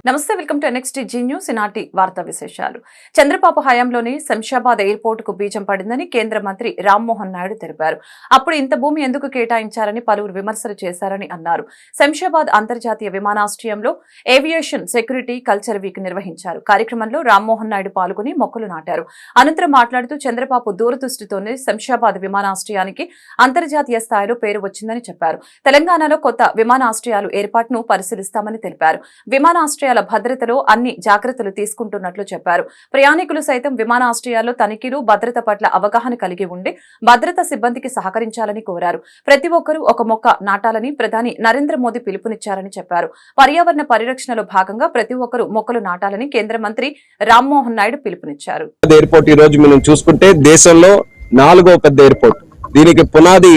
నమస్తే, welcome to NXTG news. ఈనాటి వార్తా విశేషాలు. చంద్రబాబు హయాంలోనే శంషాబాద్ ఎయిర్పోర్ట్ కు బీజం పడిందని కేంద్ర మంత్రి రామ్మోహన్ నాయుడు తెలిపారు. అప్పుడు ఇంత భూమి ఎందుకు కేటాయించారని పలువురు విమర్శలు చేశారని అన్నారు. శంషాబాద్ అంతర్జాతీయ విమానాశ్రయంలో ఏవియేషన్ సెక్యూరిటీ కల్చర్ వీక్ నిర్వహించారు. కార్యక్రమంలో రామ్మోహన్ నాయుడు పాల్గొని మొక్కలు నాటారు. అనంతరం మాట్లాడుతూ చంద్రబాబు దూరదృష్టితోనే శంషాబాద్ విమానాశ్రయానికి అంతర్జాతీయ స్థాయిలో పేరు వచ్చిందని చెప్పారు. తెలంగాణలో కొత్త విమానాశ్రయాలు ఏర్పాటును పరిశీలిస్తామని తెలిపారు. విమానాశ్రయాల భద్రతలో అన్ని జాగ్రత్తలు తీసుకుంటున్నట్లు చెప్పారు. ప్రయాణికులు సైతం విమానాశ్రయాల్లో తనిఖీలు, భద్రత పట్ల అవగాహన కలిగి ఉండి భద్రతా సిబ్బందికి సహకరించాలని కోరారు. ప్రతి ఒక్కరూ ఒక మొక్క నాటాలని ప్రధాని నరేంద్ర మోదీ పిలుపునిచ్చారని చెప్పారు. పర్యావరణ పరిరక్షణలో భాగంగా ప్రతి ఒక్కరూ మొక్కలు నాటాలని కేంద్ర మంత్రి రామ్మోహన్ నాయుడు పిలుపునిచ్చారు. ఎయిర్పోర్ట్ ఈ రోజు మనం చూసుకుంటే దేశంలో 4వ పెద్ద ఎయిర్పోర్ట్. దీనికి పునాది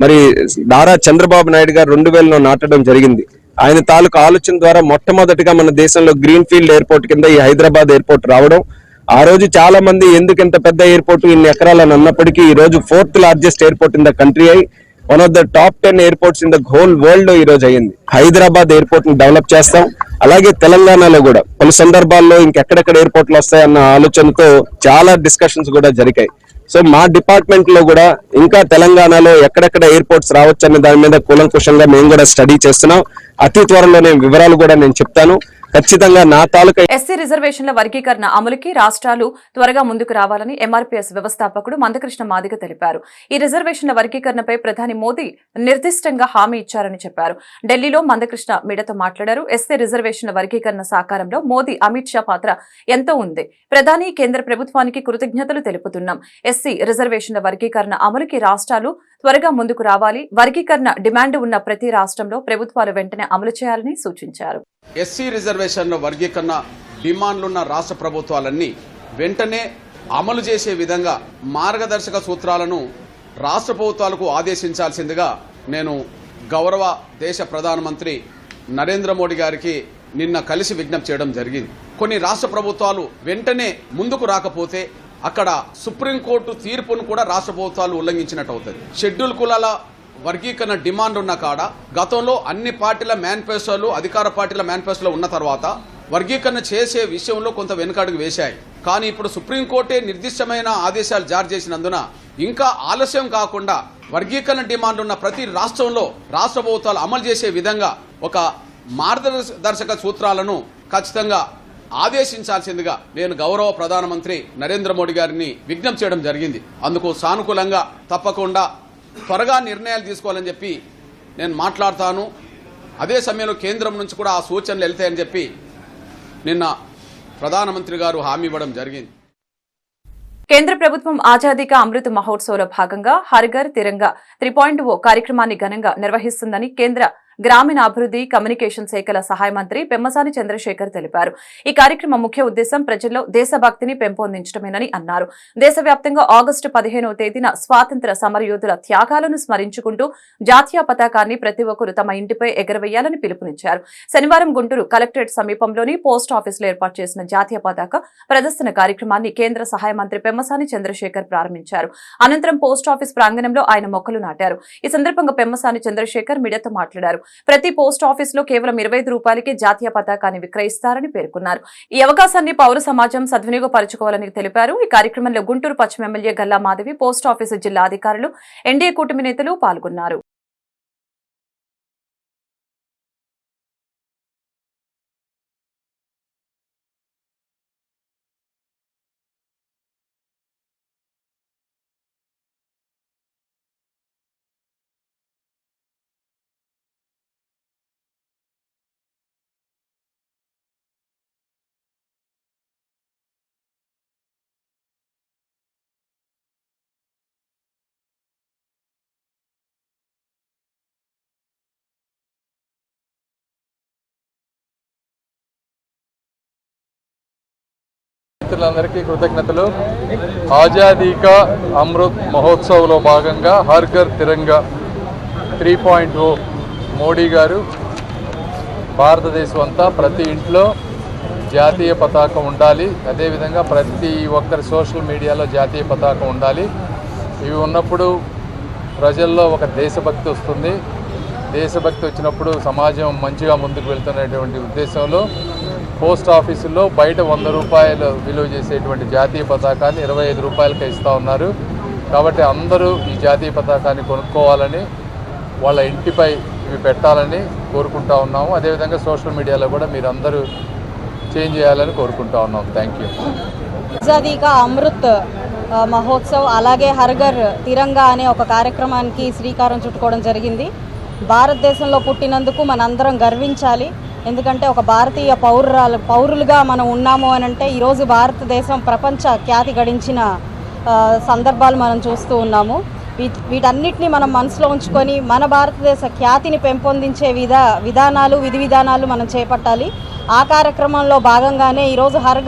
మరి నారా చంద్రబాబు నాయుడు గారు 2000లో నాటడం జరిగింది. ఆయన తాలూకు ఆలోచన ద్వారా మొట్టమొదటిగా మన దేశంలో గ్రీన్ ఫీల్డ్ ఎయిర్పోర్ట్ కింద ఈ హైదరాబాద్ ఎయిర్పోర్ట్ రావడం. ఆ రోజు చాలా మంది ఎందుకు ఇంత పెద్ద ఎయిర్పోర్ట్ ఇన్ని ఎకరాలని అన్నప్పటికీ ఈ రోజు 4th largest airport in the country అయి one of the top 10 airports in the whole world లో ఈ రోజు అయ్యింది. హైదరాబాద్ ఎయిర్పోర్ట్ ని డెవలప్ చేస్తాం. అలాగే తెలంగాణలో కూడా పలు సందర్భాల్లో ఇంకెక్కడెక్కడ ఎయిర్పోర్ట్లు వస్తాయన్న ఆలోచనతో చాలా డిస్కషన్స్ కూడా జరిగాయి. సో మా డిపార్ట్మెంట్ లో కూడా ఇంకా తెలంగాణలో ఎక్కడెక్కడ ఎయిర్పోర్ట్స్ రావచ్చు అనే దాని మీద కూలంకుషంగా మేము కూడా స్టడీ చేస్తున్నాం. అతి త్వరలోనే వివరాలు కూడా నేను చెప్తాను. ఖచ్చితంగా నా తాలూకా ఎస్సీ రిజర్వేషన్ల వర్గీకరణ అమలుకి రాష్ట్రాలు త్వరగా ముందుకు రావాలని MRPS వ్యవస్థాపకుడు మందకృష్ణ మాదిగ తెలిపారు. ఈ రిజర్వేషన్ల వర్గీకరణపై ప్రధాని మోదీ నిర్దిష్టంగా హామీ ఇచ్చారని చెప్పారు. ఢిల్లీలో మందకృష్ణ మీడియాతో మాట్లాడారు. ఎస్సీ రిజర్వేషన్ల వర్గీకరణ సాకారంలో మోదీ, అమిత్ షా పాత్ర ఎంతో ఉంది. ప్రధాని, కేంద్ర ప్రభుత్వానికి కృతజ్ఞతలు తెలుపుతున్నాం. ఎస్సీ రిజర్వేషన్ల వర్గీకరణ అమలుకి రాష్ట్రాలు త్వరగా ముందుకు రావాలి. వర్గీకరణ డిమాండ్ ఉన్న ప్రతి రాష్ట్రంలో ప్రభుత్వాలు వెంటనే అమలు చేయాలని సూచించారు. ఎస్సీ రిజర్వేషన్ల వర్గీకరణ డిమాండ్లున్న రాష్ట్ర ప్రభుత్వాలన్నీ వెంటనే అమలు చేసే విధంగా మార్గదర్శక సూత్రాలను రాష్ట్ర ప్రభుత్వాలకు ఆదేశించాల్సిందిగా నేను గౌరవ దేశ ప్రధానమంత్రి నరేంద్ర మోడీ గారికి నిన్న కలిసి విజ్ఞప్తి చేయడం జరిగింది. కొన్ని రాష్ట్ర ప్రభుత్వాలు వెంటనే ముందుకు రాకపోతే అక్కడ సుప్రీంకోర్టు తీర్పును కూడా రాష్ట్ర ప్రభుత్వాలు ఉల్లంఘించినట్టు అవుతుంది. షెడ్యూల్ కులాల వర్గీకరణ డిమాండ్ ఉన్న కాడ గతంలో అన్ని పార్టీల మేనిఫెస్టోలు, అధికార పార్టీల మేనిఫెస్టోలో ఉన్న తర్వాత వర్గీకరణ చేసే విషయంలో కొంత వెనుకడుగు వేశాయి. కానీ ఇప్పుడు సుప్రీంకోర్టే నిర్దిష్టమైన ఆదేశాలు జారీ చేసినందున ఇంకా ఆలస్యం కాకుండా వర్గీకరణ డిమాండ్ ఉన్న ప్రతి రాష్ట్రంలో రాష్ట్ర ప్రభుత్వాలు అమలు చేసే విధంగా ఒక మార్గదర్శక సూత్రాలను ఖచ్చితంగా ఆదేశించాల్సిందిగా నేను గౌరవ ప్రధానమంత్రి నరేంద్ర మోడీ గారిని విజ్ఞప్తి చేయడం జరిగింది. అందుకు సానుకూలంగా తప్పకుండా త్వరగా నిర్ణయాలు తీసుకోవాలని చెప్పి నేను మాట్లాడతాను. అదే సమయంలో కేంద్రం నుంచి కూడా ఆ సూచనలు వెళ్తాయని చెప్పి నిన్న ప్రధానమంత్రి గారు హామీ ఇవ్వడం జరిగింది. కేంద్ర ప్రభుత్వం ఆజాదీ కా అమృత్ మహోత్సవ్లో భాగంగా హర్ ఘర్ తిరంగా 3.0 కార్యక్రమాన్ని ఘనంగా నిర్వహిస్తుందని కేంద్ర గ్రామీణాభివృద్ధి, కమ్యూనికేషన్ శాఖల సహాయ మంత్రి పెమ్మసాని చంద్రశేఖర్ తెలిపారు. ఈ కార్యక్రమం ముఖ్య ఉద్దేశం ప్రజల్లో దేశభక్తిని పెంపొందించడమేనని అన్నారు. దేశవ్యాప్తంగా ఆగస్టు 15వ తేదీన స్వాతంత్ర సమరయోధుల త్యాగాలను స్మరించుకుంటూ జాతీయ పతాకాన్ని ప్రతి ఒక్కరూ తమ ఇంటిపై ఎగరవేయాలని పిలుపునిచ్చారు. శనివారం గుంటూరు కలెక్టరేట్ సమీపంలోని పోస్ట్ ఆఫీసులో ఏర్పాటు చేసిన జాతీయ పతాక ప్రదర్శన కార్యక్రమాన్ని కేంద్ర సహాయ మంత్రి పెమ్మసాని చంద్రశేఖర్ ప్రారంభించారు. అనంతరం పోస్ట్ ఆఫీస్ ప్రాంగణంలో ఆయన మొక్కలు నాటారు. ఈ సందర్భంగా పెమ్మసాని చంద్రశేఖర్ మీడియాతో మాట్లాడారు. ప్రతి పోస్ట్ ఆఫీస్ లో కేవలం 25 రూపాయలకి జాతీయ పతాకాన్ని విక్రయిస్తారని పేర్కొన్నారు. ఈ అవకాశాన్ని పౌర సమాజం సద్వినియోగపరచుకోవాలని తెలిపారు. ఈ కార్యక్రమంలో గుంటూరు పశ్చిమ MLA Galla Madhavi, post office జిల్లా అధికారులు, ఎన్డీఏ కూటమి నేతలు పాల్గొన్నారు. మిత్రులందరికీ కృతజ్ఞతలు. ఆజాదీ కా అమృత్ మహోత్సవ్లో భాగంగా హర్ ఘర్ తిరంగా 3.0 మోడీ గారు భారతదేశం అంతా ప్రతి ఇంట్లో జాతీయ పతాకం ఉండాలి, అదేవిధంగా ప్రతి ఒక్కరి సోషల్ మీడియాలో జాతీయ పతాకం ఉండాలి. ఇవి ఉన్నప్పుడు ప్రజల్లో ఒక దేశభక్తి వస్తుంది. దేశభక్తి వచ్చినప్పుడు సమాజం మంచిగా ముందుకు వెళ్తున్నటువంటి ఉద్దేశంలో పోస్ట్ ఆఫీసుల్లో బయట 100 రూపాయలు విలువ చేసేటువంటి జాతీయ పతాకాన్ని 25 రూపాయలకి ఇస్తూ ఉన్నారు. కాబట్టి అందరూ ఈ జాతీయ పతాకాన్ని కొనుక్కోవాలని, వాళ్ళ ఇంటిపై ఇవి పెట్టాలని కోరుకుంటా ఉన్నాము. అదేవిధంగా సోషల్ మీడియాలో కూడా మీరందరూ చేంజ్ చేయాలని కోరుకుంటా ఉన్నాం. Thank you. ఆజాదీ కా అమృత్ మహోత్సవ్ అలాగే హర్ ఘర్ తిరంగా అనే ఒక కార్యక్రమానికి శ్రీకారం చుట్టుకోవడం జరిగింది. భారతదేశంలో పుట్టినందుకు మనందరం గర్వించాలి. ఎందుకంటే ఒక భారతీయ పౌరులుగా మనం ఉన్నాము అని అంటే ఈరోజు భారతదేశం ప్రపంచ ఖ్యాతి గడించిన సందర్భాలు మనం చూస్తూ ఉన్నాము. వీటన్నిటిని మనం మనసులో ఉంచుకొని మన భారతదేశ ఖ్యాతిని పెంపొందించే విధి విధానాలు మనం చేపట్టాలి. ఆ కార్యక్రమంలో భాగంగానే ఈరోజు హర్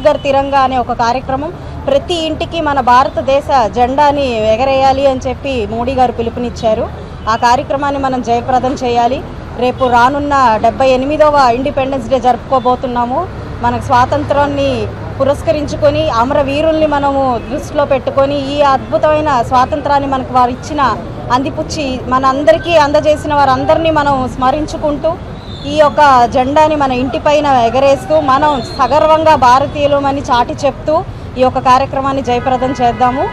ఘర్ తిరంగా అనే ఒక కార్యక్రమం ప్రతి ఇంటికి మన భారతదేశ జెండాని ఎగరేయాలి అని చెప్పి మోడీ గారు పిలుపునిచ్చారు. ఆ కార్యక్రమాన్ని మనం జయప్రదం చేయాలి. రేపు రానున్న 78వ ఇండిపెండెన్స్ డే జరుపుకోబోతున్నాము. మనకు స్వాతంత్రాన్ని పురస్కరించుకొని అమరవీరుల్ని మనము దృష్టిలో పెట్టుకొని ఈ అద్భుతమైన స్వాతంత్రాన్ని మనకు వారు ఇచ్చిన అందిపుచ్చి మనందరికీ అందజేసిన వారందరినీ మనం స్మరించుకుంటూ ఈ యొక్క జెండాని మన ఇంటిపైన ఎగరేస్తూ మనం సగర్వంగా భారతీయులమని చాటి చెప్తూ ఈ యొక్క కార్యక్రమాన్ని జయప్రదం చేద్దాము.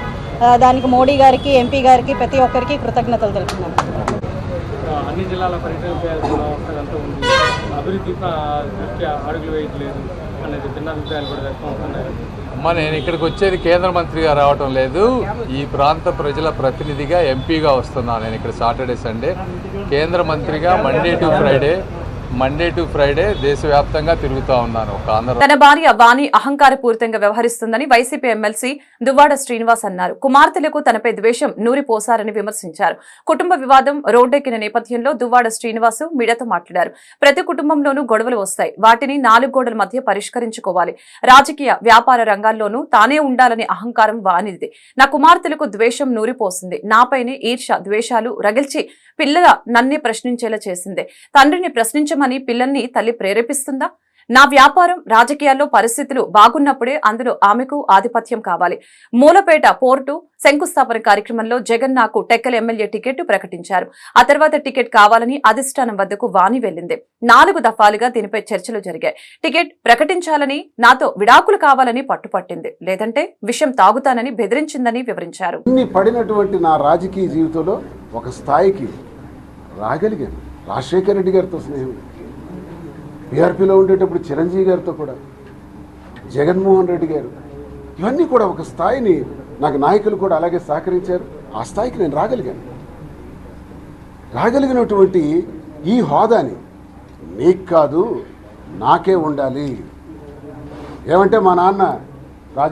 దానికి మోడీ గారికి, ఎంపీ గారికి, ప్రతి ఒక్కరికి కృతజ్ఞతలు తెలుపుతున్నాను. అన్ని జిల్లాల పర్యటన చేయాల్సిన అవసరం ఎంతో ఉంది. అభివృద్ధి దృష్ట్యా అడుగులు వేయట్లేదు అనేది భిన్నాభిప్రాయాలు కూడా వ్యక్తం అవుతున్నాయి. అమ్మ, నేను ఇక్కడికి వచ్చేది కేంద్ర మంత్రిగా రావటం లేదు, ఈ ప్రాంత ప్రజల ప్రతినిధిగా, ఎంపీగా వస్తున్నాను. నేను ఇక్కడ సాటర్డే సండే కేంద్ర మంత్రిగా మండే టు ఫ్రైడే దేశవ్యాప్తంగా తిరుగుతూ ఉన్నాను. తన భార్య వాణి అహంకారపూరితంగా వ్యవహరిస్తుందని వైసీపీ ఎమ్మెల్సీ దువ్వాడ శ్రీనివాస్ అన్నారు. కుమార్తెలకు తనపై ద్వేషం నూరిపోసారని విమర్శించారు. కుటుంబ వివాదం రోడ్డెక్కిన నేపథ్యంలో దువ్వాడ శ్రీనివాస్ మీడియాతో మాట్లాడారు. ప్రతి కుటుంబంలోనూ గొడవలు వస్తాయి, వాటిని 4 గోడల మధ్య పరిష్కరించుకోవాలి. రాజకీయ, వ్యాపార రంగాల్లోనూ తానే ఉండాలనే అహంకారం వాణిది. నా కుమార్తెలకు ద్వేషం నూరిపోసింది, నాపైనే ఈర్ష్య ద్వేషాలు రగిల్చి పిల్లల నన్నే ప్రశ్నించేలా చేసిందే. తండ్రిని ప్రశ్నించమని పిల్లల్ని తల్లి ప్రేరేపిస్తుందా? నా వ్యాపారం, రాజకీయాల్లో పరిస్థితులు బాగున్నప్పుడే అందులో ఆమెకు ఆధిపత్యం కావాలి. మూలపేట పోర్టు శంకుస్థాపన కార్యక్రమంలో జగన్ నాకు టెక్కల ఎమ్మెల్యే టికెట్ ప్రకటించారు. ఆ తర్వాత టికెట్ కావాలని అధిష్టానం వద్దకు వాణి వెళ్లింది. 4 దఫాలుగా దీనిపై చర్చలు జరిగాయి. టికెట్ ప్రకటించాలని, నాతో విడాకులు కావాలని పట్టుపట్టింది. లేదంటే విషయం తాగుతానని బెదిరించిందని వివరించారు. పడినటువంటి నా రాజకీయ జీవితంలో ఒక స్థాయికి రాగలిగాను. రాజశేఖర రెడ్డి గారితో స్నేహం, బీఆర్పీలో ఉండేటప్పుడు చిరంజీవి గారితో కూడా, జగన్మోహన్ రెడ్డి గారు, ఇవన్నీ కూడా ఒక స్థాయిని నాకు నాయకులు కూడా అలాగే సహకరించారు. ఆ స్థాయికి నేను రాగలిగినటువంటి ఈ హోదాని నీకు కాదు నాకే ఉండాలి. ఏమంటే మా నాన్న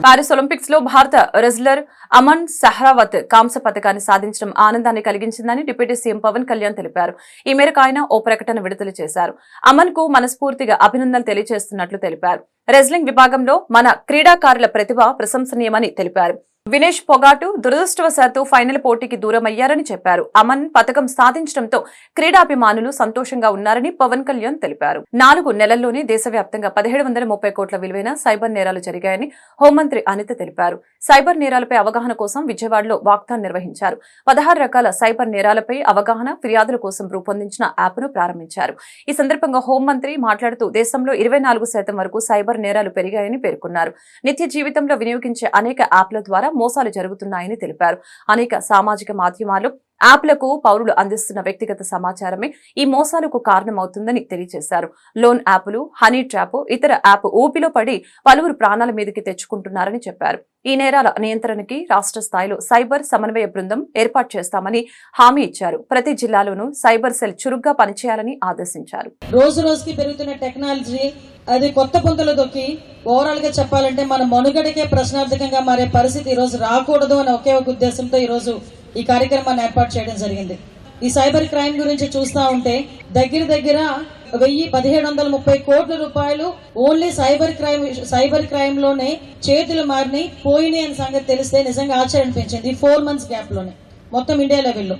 పారిస్ ఒలింపిక్స్ లో భారత రెజ్లర్ అమన్ సహ్రావత్ కాంస్య పథకాన్ని సాధించడం ఆనందాన్ని కలిగించిందని డిప్యూటీ సీఎం పవన్ కళ్యాణ్ తెలిపారు. ఈ మేరకు ఆయన ఓ ప్రకటన విడుదల చేశారు. అమన్ కు మనస్ఫూర్తిగా అభినందనలు తెలియజేస్తున్నట్లు తెలిపారు. రెజ్లింగ్ విభాగంలో మన క్రీడాకారుల ప్రతిభ ప్రశంసనీయమని తెలిపారు. వినేష్ పొగాటు దురదృష్టవశాత్తు ఫైనల్ పోటీకి దూరమయ్యారని చెప్పారు. అమన్ పథకం సాధించడంతో క్రీడాభిమానులు సంతోషంగా ఉన్నారని పవన్ కళ్యాణ్ తెలిపారు. 4 నెలల్లోనే దేశవ్యాప్తంగా 1730 కోట్ల విలువైన సైబర్ నేరాలు జరిగాయని హోంమంత్రి అనిత తెలిపారు. సైబర్ నేరాలపై అవగాహన కోసం విజయవాడలో వాక్థాన్ నిర్వహించారు. 16 రకాల సైబర్ నేరాలపై అవగాహన, ఫిర్యాదుల కోసం రూపొందించిన యాప్ను ప్రారంభించారు. ఈ సందర్భంగా హోంమంత్రి మాట్లాడుతూ దేశంలో 24% వరకు సైబర్ నేరాలు పెరిగాయని పేర్కొన్నారు. నిత్య జీవితంలో వినియోగించే అనేక యాప్ల ద్వారా మోసాలు జరుగుతున్నాయని తెలిపారు. అనేక సామాజిక మాధ్యమాలు యాప్లకు పౌరులు అందిస్తున్న వ్యక్తిగత సమాచారమే ఈ మోసాలకు కారణమవుతుందని తెలియజేశారు. లోన్ యాప్లు, హనీ ట్రాప్, ఇతర యాప్ ఊపిలో పడి పలువురు ప్రాణాల మీదకి తెచ్చుకుంటున్నారని చెప్పారు. ఈ నేరాల నియంత్రణకి రాష్ట్ర స్థాయిలో సైబర్ సమన్వయ బృందం ఏర్పాటు చేస్తామని హామీ ఇచ్చారు. ప్రతి జిల్లాలోనూ సైబర్ సెల్ చురుగ్గా పనిచేయాలని ఆదేశించారు. రోజు రోజుకి పెరుగుతున్న టెక్నాలజీ అది కొత్త పొంతలు దొక్కి ఓవరాల్ గా చెప్పాలంటే మన మనుగడకే ప్రశ్నార్థకంగా మారే పరిస్థితి ఈ రోజు రాకూడదు అనే ఒకే ఒక ఉద్దేశంతో ఈ రోజు ఈ కార్యక్రమాన్ని ఏర్పాటు చేయడం జరిగింది. ఈ సైబర్ క్రైమ్ గురించి చూస్తా ఉంటే దగ్గర 1730 కోట్ల రూపాయలు ఓన్లీ సైబర్ క్రైమ్ లోనే చేతులు మారిని పోయినాయి అనే సంగతి తెలిస్తే నిజంగా ఆశ్చర్యం అనిపించింది. 4 months గ్యాప్ లోనే మొత్తం ఇండియా లెవెల్లో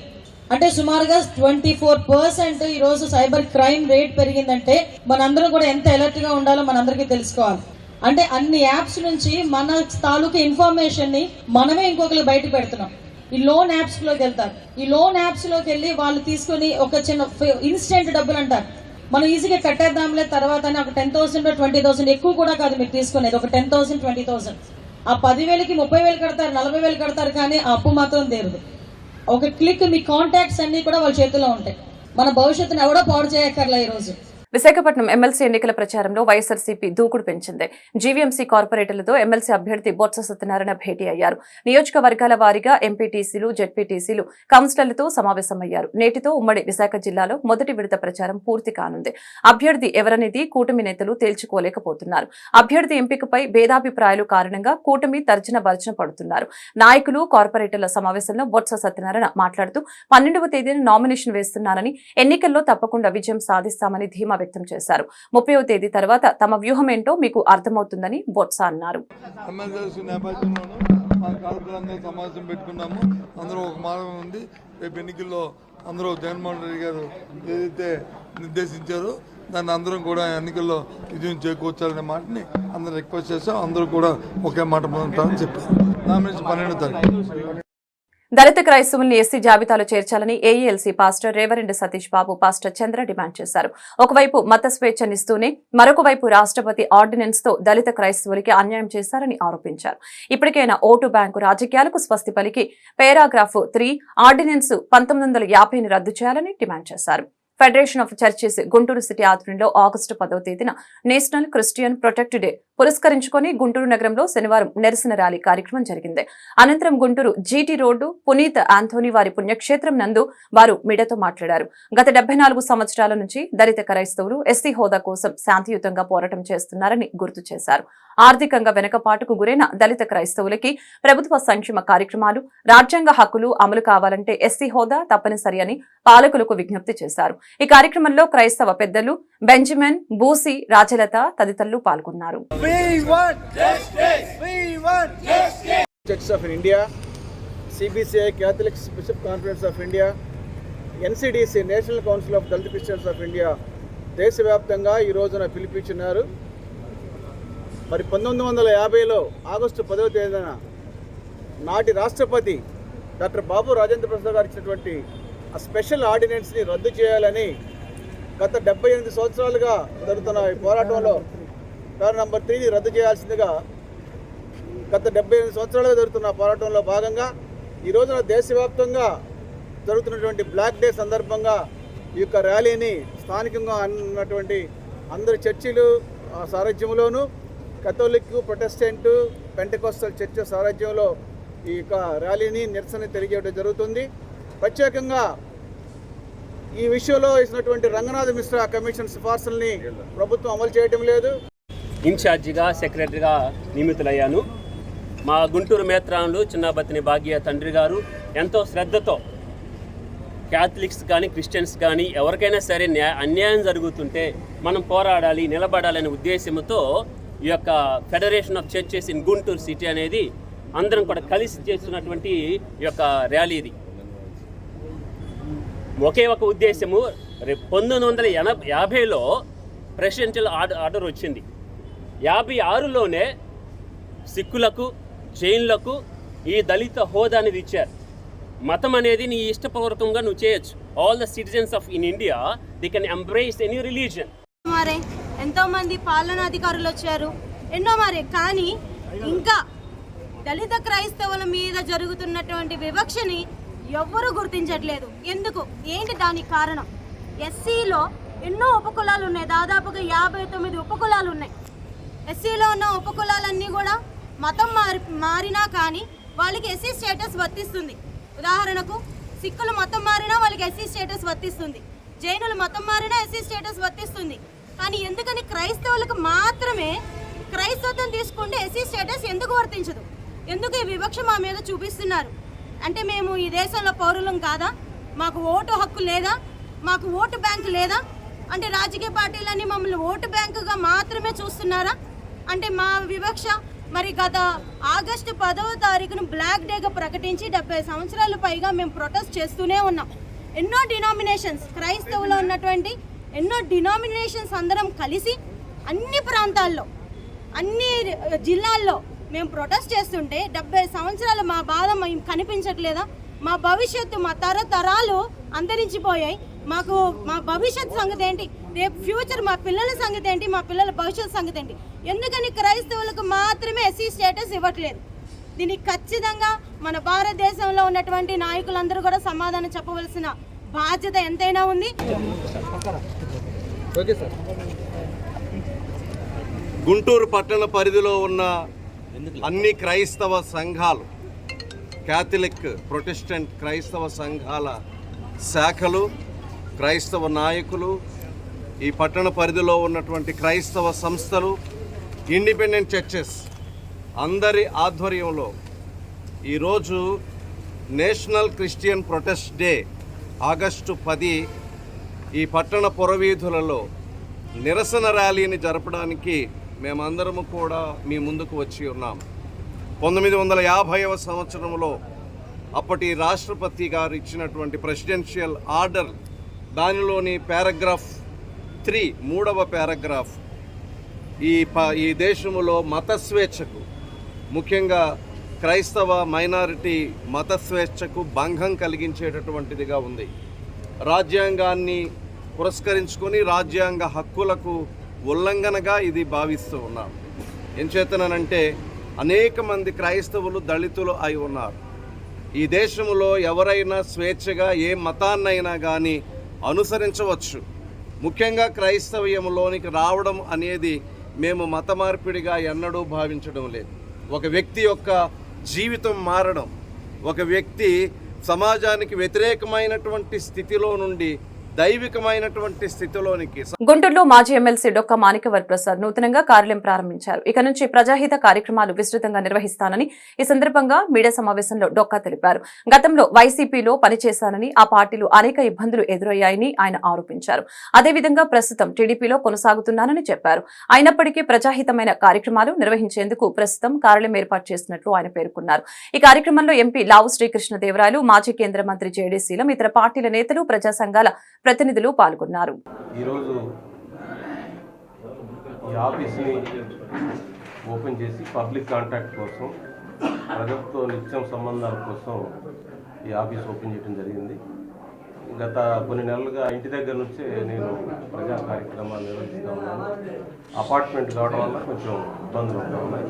అంటే సుమారుగా 24% ఈ రోజు సైబర్ క్రైమ్ రేట్ పెరిగిందంటే మనందరం కూడా ఎంత అలర్ట్ గా ఉండాలో మనందరికీ తెలుసుకోవాలి. అంటే అన్ని యాప్స్ నుంచి మన తాలూకు ఇన్ఫర్మేషన్ ని మనమే ఇంకొకరికి బయట పెడుతున్నాం. ఈ లోన్ యాప్స్ లోకి వెళ్తారు. ఈ లోన్ యాప్స్ లోకి వెళ్ళి వాళ్ళు తీసుకుని ఒక చిన్న ఇన్స్టెంట్ డబ్బులు అంటారు. మనం ఈజీగా కట్టేద్దాంలే తర్వాత అని ఒక 10,000 20,000 ఎక్కువ కూడా కాదు మీరు తీసుకునేది, ఒక 10,000 20,000. ఆ 10,000కి 30,000 కడతారు, 40,000 కడతారు, కానీ ఆ అప్పు మాత్రం తీరదు. ఒక క్లిక్ మీ కాంటాక్ట్స్ అన్ని కూడా వాళ్ళ చేతిలో ఉంటాయి. మన భవిష్యత్తును ఎవడో పాడు చేయక్కర్లే ఈరోజు. విశాఖపట్నం ఎమ్మెల్సీ ఎన్నికల ప్రచారంలో వైఎస్ఆర్సీపీ దూకుడు పెంచింది. జీవీఎంసీ కార్పొరేటర్లతో ఎమ్మెల్సీ అభ్యర్థి బొత్స సత్యనారాయణ భేటీ అయ్యారు. నియోజకవర్గాల వారీగా ఎంపీటీసీలు, జెడ్పీటీసీలు, కౌన్సిలర్లతో సమావేశమయ్యారు. నేటితో ఉమ్మడి విశాఖ జిల్లాలో మొదటి విడత ప్రచారం పూర్తి కానుంది. అభ్యర్థి ఎవరనేది కూటమి నేతలు తేల్చుకోలేకపోతున్నారు. అభ్యర్థి ఎంపికపై భేదాభిప్రాయాలు కారణంగా కూటమి తర్జన భర్జన పడుతున్నారు. నాయకులు, కార్పొరేటర్ల సమావేశంలో బొత్స సత్యనారాయణ మాట్లాడుతూ 12వ తేదీన నామినేషన్ వేస్తున్నానని, ఎన్నికల్లో తప్పకుండా విజయం సాధిస్తామని ధీమా వ్యక్తం చేశారు. 30వ తేదీ తర్వాత తమ వ్యూహం ఏంటో మీకు అర్థమవుతుందని బొత్స అన్నారు. సమావేశం పెట్టుకున్నాము. అందరూ ఒక మార్గం ఉంది. రేపు ఎన్నికల్లో అందరూ జగన్మోహన్ రెడ్డి గారు ఏదైతే నిర్దేశించారో దాన్ని అందరం కూడా ఎన్నికల్లో విజయం చేకూర్చాలనే మాటని అందరూ రిక్వెస్ట్ చేస్తాం. అందరూ కూడా ఒకే మాట ఉంటారని చెప్పారు. నామినేషన్ 12వ తారీఖు. దళిత క్రైస్తవుల్ని ఎస్సీ జాబితాలో చేర్చాలని AELC pastor reverend Satish Babu, pastor చంద్ర డిమాండ్ చేశారు. ఒకవైపు మత స్వేచ్ఛనిస్తూనే మరొక వైపు రాష్ట్రపతి ఆర్డినెన్స్ తో దళిత క్రైస్తవులకి అన్యాయం చేశారని ఆరోపించారు. ఇప్పటికైనా ఓటు బ్యాంకు రాజకీయాలకు స్వస్తి పలికి పారాగ్రాఫ్ 3 ఆర్డినెన్స్ 1950ని రద్దు చేయాలని డిమాండ్ చేశారు. Federation of churches Guntur city ఆధ్వర్యంలో ఆగస్టు 10వ తేదీన నేషనల్ క్రిస్టియన్ ప్రొటెక్ట్ డే పురస్కరించుకొని గుంటూరు నగరంలో శనివారం నిరసన ర్యాలీ కార్యక్రమం జరిగింది. అనంతరం గుంటూరు జీటీ రోడ్డు పునీత్ ఆంథోనీ వారి పుణ్యక్షేత్రం నందు వారు మీడియాతో మాట్లాడారు. గత 74 సంవత్సరాల నుంచి దళిత క్రైస్తవులు ఎస్సీ హోదా కోసం శాంతియుతంగా పోరాటం చేస్తున్నారని గుర్తు చేశారు. ఆర్థికంగా వెనుకపాటుకు గురైన దళిత క్రైస్తవులకి ప్రభుత్వ సంక్షేమ కార్యక్రమాలు, రాజ్యాంగ హక్కులు అమలు కావాలంటే ఎస్సీ హోదా తప్పనిసరి అని పాలకులకు విజ్ఞప్తి చేశారు. ఈ కార్యక్రమంలో క్రైస్తవ పెద్దలు బెంజమిన్, బూసి, రాజలత తదితరులు పాల్గొన్నారు. Churches of India, CBCI Catholic Bishop Conference of India, NCDC National Council of Dalit Christians of India దేశవ్యాప్తంగా ఈ రోజున పిలిపించున్నారు. మరి 1950లో ఆగస్టు 10వ తేదీన నాటి రాష్ట్రపతి డాక్టర్ బాబు రాజేంద్ర ప్రసాద్ గారు ఇచ్చినటువంటి ఆ స్పెషల్ ఆర్డినెన్స్ని రద్దు చేయాలని గత 78 సంవత్సరాలుగా జరుగుతున్న ఈ పోరాటంలో పేరా నంబర్ 3ని రద్దు చేయాల్సిందిగా గత 78 సంవత్సరాలుగా జరుగుతున్న పోరాటంలో భాగంగా ఈ రోజున దేశవ్యాప్తంగా జరుగుతున్నటువంటి బ్లాక్ డే సందర్భంగా ఈ యొక్క ర్యాలీని స్థానికంగా ఉన్నటువంటి అందరి చర్చిలు సారథ్యంలోనూ కథోలిక్, ప్రొటెస్టెంట్, పెంటెకోస్టల్ చర్చ్ సారథ్యంలో ఈ యొక్క ర్యాలీని నిరసన తెలియజేయడం జరుగుతుంది. ప్రత్యేకంగా ఈ విషయంలో ఇచ్చినటువంటి రంగనాథ్ మిశ్రా కమిషన్ సిఫార్సుల్ని ప్రభుత్వం అమలు చేయడం లేదు. ఇన్ఛార్జిగా, సెక్రటరీగా నియమితులయ్యాను. మా గుంటూరు మేత్రానులు చిన్నబత్తిని భాగ్య తండ్రి గారు ఎంతో శ్రద్ధతో క్యాథలిక్స్ కానీ క్రిస్టియన్స్ కానీ ఎవరికైనా సరే అన్యాయం జరుగుతుంటే మనం పోరాడాలి, నిలబడాలనే ఉద్దేశంతో ఈ యొక్క federation of churches in Guntur city అనేది అందరం కూడా కలిసి చేస్తున్నటువంటి ఈ యొక్క ర్యాలీ. ఇది ఒకే ఒక ఉద్దేశము. 1950లో ప్రెసిడెన్షియల్ ఆర్డర్ వచ్చింది. 56లోనే సిక్కులకు, జైన్లకు ఈ దళిత హోదా అనేది ఇచ్చారు. మతం అనేది నీ ఇష్టపూర్వకంగా నువ్వు చేయొచ్చు. All the citizens of in India they can embrace any religion. మరే ఎంతో మంది పాలనాధికారులు వచ్చారు, ఎన్నో మరే, కానీ ఇంకా దళిత క్రైస్తవుల మీద జరుగుతున్నటువంటి వివక్షని ఎవ్వరూ గుర్తించట్లేదు. ఎందుకు, ఏంటి దానికి కారణం? ఎస్సీలో ఎన్నో ఉపకులాలు ఉన్నాయి, దాదాపుగా 59 ఉపకులాలు ఉన్నాయి. ఎస్సీలో ఉన్న ఉపకులాలన్నీ కూడా మతం మారినా కానీ వాళ్ళకి ఎస్సీ స్టేటస్ వర్తిస్తుంది. ఉదాహరణకు సిక్కులు మతం మారినా వాళ్ళకి ఎస్సీ స్టేటస్ వర్తిస్తుంది, జైనులు మతం మారినా ఎస్సీ స్టేటస్ వర్తిస్తుంది. కానీ ఎందుకని క్రైస్తవులకు మాత్రమే క్రైస్తవత్వం తీసుకుంటే ఎస్సీ స్టేటస్ ఎందుకు వర్తించదు? ఎందుకు ఈ వివక్ష మా మీద చూపిస్తున్నారు? అంటే మేము ఈ దేశంలో పౌరులం కాదా? మాకు ఓటు హక్కు లేదా? మాకు ఓటు బ్యాంకు లేదా? అంటే రాజకీయ పార్టీలన్నీ మమ్మల్ని ఓటు బ్యాంకుగా మాత్రమే చూస్తున్నారా? అంటే మా వివక్ష మరి గత ఆగస్టు 10వ తారీఖున బ్లాక్ డేగా ప్రకటించి 70 సంవత్సరాల పైగా మేము ప్రొటెస్ట్ చేస్తూనే ఉన్నాం. ఎన్నో డినామినేషన్స్, క్రైస్తవులో ఉన్నటువంటి ఎన్నో డినామినేషన్స్ అందరం కలిసి అన్ని ప్రాంతాల్లో, అన్ని జిల్లాల్లో మేము ప్రొటెస్ట్ చేస్తుంటే 70 సంవత్సరాలు మా బాధ మేము కనిపించట్లేదా? మా భవిష్యత్తు, మా తరతరాలు అంతరించిపోయాయి. మాకు మా భవిష్యత్ సంగతి ఏంటి, రేపు ఫ్యూచర్ మా పిల్లల సంగతి ఏంటి, మా పిల్లల భవిష్యత్ సంగతి ఏంటి? ఎందుకని క్రైస్తవులకు మాత్రమే ఎస్సీ స్టేటస్ ఇవ్వట్లేదు? దీనికి ఖచ్చితంగా మన భారతదేశంలో ఉన్నటువంటి నాయకులందరూ కూడా సమాధానం చెప్పవలసిన బాధ్యత ఎంతైనా ఉంది. గుంటూరు పట్టణ పరిధిలో ఉన్న అన్ని క్రైస్తవ సంఘాలు, క్యాథలిక్, ప్రొటెస్టెంట్ క్రైస్తవ సంఘాల శాఖలు, క్రైస్తవ నాయకులు, ఈ పట్టణ పరిధిలో ఉన్నటువంటి క్రైస్తవ సంస్థలు, ఇండిపెండెంట్ చర్చెస్ అందరి ఆధ్వర్యంలో ఈరోజు national Christian protest day August 10 ఈ పట్టణ పురవీధులలో నిరసన ర్యాలీని జరపడానికి మేమందరము కూడా మీ ముందుకు వచ్చి ఉన్నాం. 1950వ సంవత్సరంలో అప్పటి రాష్ట్రపతి గారు ఇచ్చినటువంటి ప్రెసిడెన్షియల్ ఆర్డర్, దానిలోని పారాగ్రాఫ్ 3 3వ పారాగ్రాఫ్ ఈ దేశంలో మత స్వేచ్ఛకు, ముఖ్యంగా క్రైస్తవ మైనారిటీ మత స్వేచ్ఛకు భంగం కలిగించేటటువంటిదిగా ఉంది. రాజ్యాంగాన్ని పురస్కరించుకొని రాజ్యాంగ హక్కులకు ఉల్లంఘనగా ఇది భావిస్తూ ఉన్నాం. ఎంచేతనంటే అనేక మంది క్రైస్తవులు దళితులు అయి ఉన్నారు. ఈ దేశంలో ఎవరైనా స్వేచ్ఛగా ఏ మతాన్నైనా కానీ అనుసరించవచ్చు. ముఖ్యంగా క్రైస్తవ్యంలోనికి రావడం అనేది మేము మత మార్పిడిగా ఎన్నడూ భావించడం లేదు. ఒక వ్యక్తి యొక్క జీవితం మారడం, ఒక వ్యక్తి సమాజానికి వ్యతిరేకమైనటువంటి స్థితిలో నుండి దైవికమైనటువంటి స్థితిలోనికి. గుంటూరులో మాజీ ఎమ్మెల్సీ డొక్క మాణిక్యవర్ ప్రసాద్ నూతనంగా కార్యాలయం ప్రారంభించారు. ఇక నుంచి ప్రజాహిత కార్యక్రమాలు విస్తృతంగా నిర్వహిస్తానని ఈ సందర్భంగా మీడియా సమావేశంలో డొక్క తెలిపారు. గతంలో వైసీపీలో పనిచేశానని, ఆ పార్టీలో అనేక ఇబ్బందులు ఎదురయ్యాయని ఆయన ఆరోపించారు. అదేవిధంగా ప్రస్తుతం టీడీపీలో కొనసాగుతున్నానని చెప్పారు. అయినప్పటికీ ప్రజాహితమైన కార్యక్రమాలు నిర్వహించేందుకు ప్రస్తుతం కార్యాలయం ఏర్పాటు చేసినట్లు ఆయన పేర్కొన్నారు. ఈ కార్యక్రమంలో ఎంపీ లావు శ్రీకృష్ణదేవరాయలు, మాజీ కేంద్ర మంత్రి జేడీ శీలం, ఇతర పార్టీల నేతలు, ప్రజా సంఘాల ప్రతినిధులు పాల్గొన్నారు. ఈరోజు ఈ ఆఫీస్ని ఓపెన్ చేసి పబ్లిక్ కాంటాక్ట్ కోసం, ప్రజలతో నిత్యం సంబంధాల కోసం ఈ ఆఫీస్ ఓపెన్ చేయడం జరిగింది. గత కొన్ని నెలలుగా ఇంటి దగ్గర నుంచే నేను ప్రజా కార్యక్రమాలు నిర్వహిస్తూ ఉన్నాను. అపార్ట్మెంట్ కావడం వల్ల కొంచెం ఇబ్బందులు ఉంటూ ఉన్నాయి.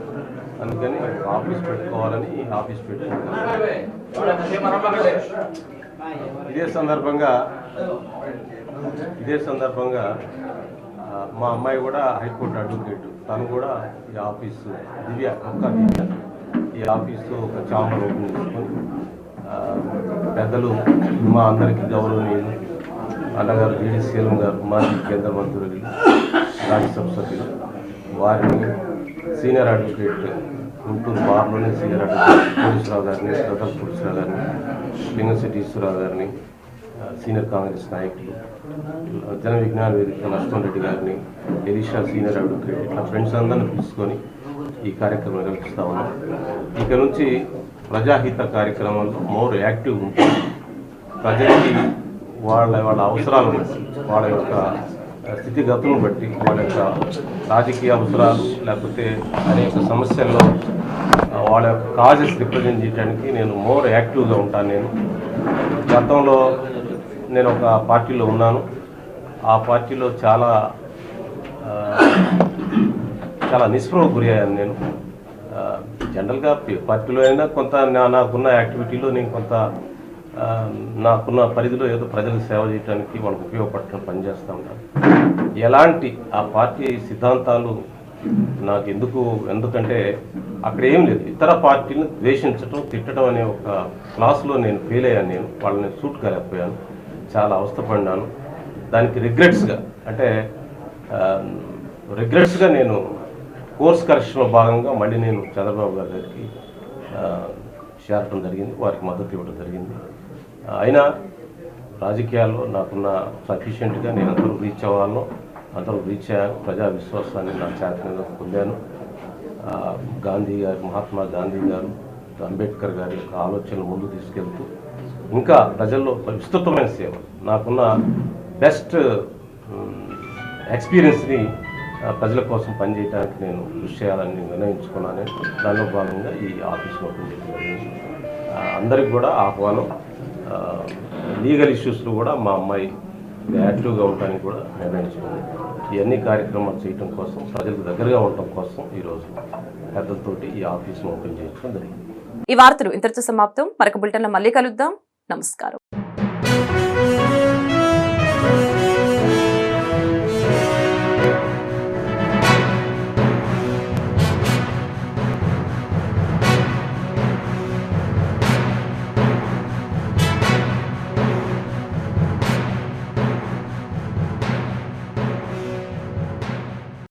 అందుకని ఆఫీస్ పెట్టుకోవాలని ఈ ఆఫీస్ పెట్టుకున్నాను. ఇదే సందర్భంగా మా అమ్మాయి కూడా హైకోర్టు అడ్వకేట్, తను కూడా ఈ ఆఫీసు దివ్య ఈ ఆఫీసు ఒక ఛాంబర్ ఓపెన్ చేసుకొని పెద్దలు మా అందరికీ గౌరవనీయులు అన్నగారు జేడీ శీలం గారు, మాజీ కేంద్ర మంత్రులు, రాజ్యసభ సభ్యులు, వారిని సీనియర్ అడ్వకేట్ గుంటూరు బార్లోని సీనియర్ అడ్వకేట్ కోటేశ్వరరావు గారిని, దొడ్డల కోటేశ్వరరావు గారిని, లింగశెట్టి ఈశ్వరరావు గారిని, సీనియర్ కాంగ్రెస్ నాయకులు, జన విజ్ఞాన వేదిక లక్ష్మణ్ రెడ్డి గారిని, ఎలీషా సీనియర్ అడ్వకేట్, ఇట్లా ఫ్రెండ్స్ అందరిని తీసుకొని ఈ కార్యక్రమం నిర్వహిస్తూ ఉన్నాం. ఇక నుంచి ప్రజాహిత కార్యక్రమాల్లో మోర్ యాక్టివ్ ఉంటుంది. ప్రజలకి వాళ్ళ అవసరాలను బట్టి, వాళ్ళ యొక్క స్థితిగతులను బట్టి, వాళ్ళ యొక్క రాజకీయ అవసరాలు లేకపోతే అనేక సమస్యల్లో వాళ్ళ యొక్క కాజెస్ రిప్రజెంట్ చేయడానికి నేను మోర్ యాక్టివ్గా ఉంటాను. గతంలో నేను ఒక పార్టీలో ఉన్నాను. ఆ పార్టీలో చాలా నిస్పృహకు గురి అయ్యాను. నేను జనరల్గా పార్టీలో అయినా కొంత నాకున్న యాక్టివిటీలో నేను కొంత నాకున్న పరిధిలో ఏదో ప్రజలకు సేవ చేయడానికి వాళ్ళకు ఉపయోగపడటం పనిచేస్తూ ఉంటాను. ఎలాంటి ఆ పార్టీ సిద్ధాంతాలు నాకు ఎందుకంటే అక్కడ ఏం లేదు, ఇతర పార్టీని ద్వేషించడం, తిట్టడం అనే ఒక క్లాసులో నేను ఫెయిల్ అయ్యాను. నేను వాళ్ళని సూట్ కాలేకపోయాను, చాలా అవస్థపడినాను. దానికి రిగ్రెట్స్గా నేను కోర్స్ కరెక్షన్లో భాగంగా మళ్ళీ నేను చంద్రబాబు గారి దగ్గరికి చేరటం జరిగింది, వారికి మద్దతు ఇవ్వడం జరిగింది. అయినా రాజకీయాల్లో నాకున్న సఫిషియెంట్గా నేను అందరూ రీచ్ అవ్వాలను, అందరూ రీచ్ అయ్యాను. ప్రజా విశ్వాసాన్ని నా చేతనంగా పొందాను. మహాత్మా గాంధీ గారు, అంబేద్కర్ గారి యొక్క ఆలోచనలు ముందు తీసుకెళ్తూ ఇంకా ప్రజల్లో విస్తృతమైన సేవ, నాకున్న బెస్ట్ ఎక్స్పీరియన్స్ని ప్రజల కోసం పనిచేయడానికి నేను కృషి చేయాలని నిర్ణయించుకున్నాను. దానిలో భాగంగా ఈ ఆఫీస్లో ఓపెన్ చేయడం జరిగింది. అందరికి కూడా ఆహ్వానం. లీగల్ ఇష్యూస్లో కూడా మా అమ్మాయి యాక్టివ్గా ఉండడానికి కూడా నిర్ణయించుకుంది. ఇవన్నీ కార్యక్రమాలు చేయడం కోసం, ప్రజలకు దగ్గరగా ఉండటం కోసం ఈరోజు పెద్దలతోటి ఈ ఆఫీస్ను ఓపెన్ చేయించడం జరిగింది. ఈ వార్తలు ఇంతటితో సమాప్తం. మరొక బులెటిన్లో మళ్ళీ కలుద్దాం. నమస్కారం.